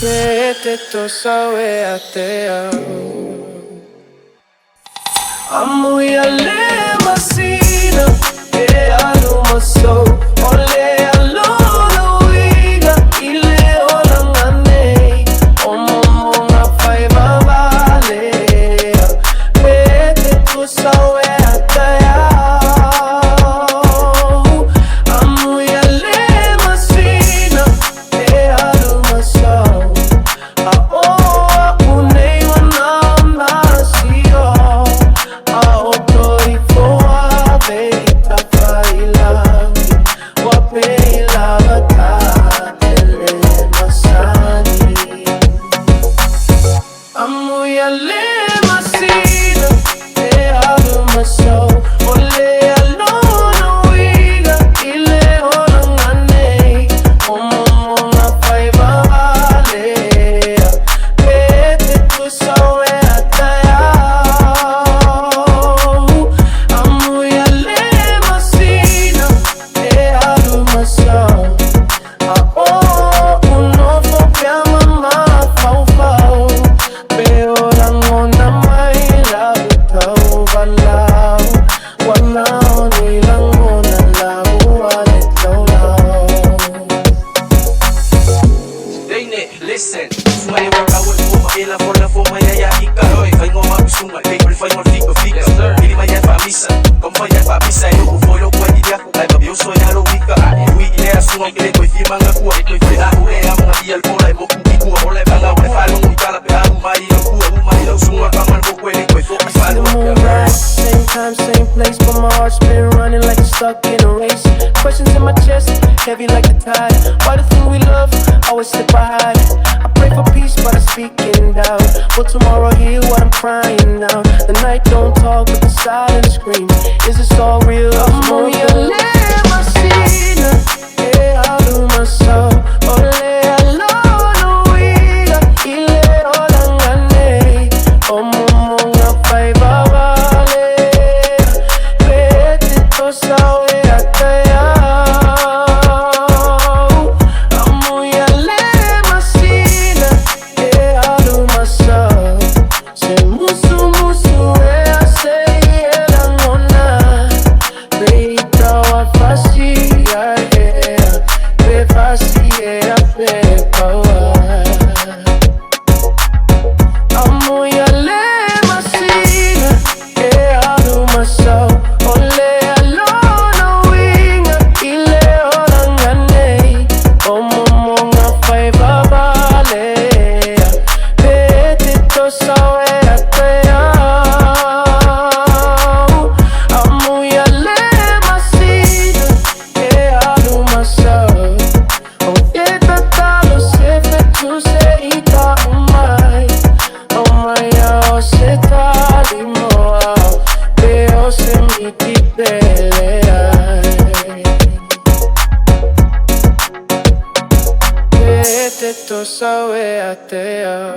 Vete tu sabe atea Amuia Le Masina alumaso ole alolo wiga ile olangane omonga faiva vale vete tu sabe atea Amuia Le Masina alumaso Amuia Le Masina alumaso ole alolo wiga ile olangane omonga faiva vale vete tu sabe atea Amuia Le Masina alumaso uno fopia mama fau fau orang ona mai lau balau walau nilang ona lau alet lau Dine, listen. Sumaya wakawal mo maila for na for maya ika. Fay ngo mabisungay, paper fay mo fika fika. Dili maya pamisa, kompaya papisa. Yo follow kwa dia, ay babioso ya logika. Ui ile asungo kile ko firma ngakua, ko fina ule amo ndia alpola mo kuku ole banga ole falo ngikala pe amu mai lo sunga kama ngo kweli ko fo falo. Same time, same place, but my heart's been running like it's stuck in a race. Questions in my chest, heavy like the tide. Why the thing we love always slip by? I pray for peace, but I speak in doubt. Will tomorrow heal what I'm crying now? The night don't talk, but the silence screams. Is this all real? Amuia Le Masina alumaso ole alolo wiga ile olangane omonga faiva vale vete tu sabe atea Amuia Le Masina alumaso se musu musu se elangona veita wa fasia ve fasia pe pawa Amuia Le Masina alumaso ole alolo wiga ile olangane omonga faiva vale vete tu sabe atea Amuia Le Masina alumaso oye tatalo se fe tu se ita umai o se talimoa veo se miti pelea vete tu sabe atea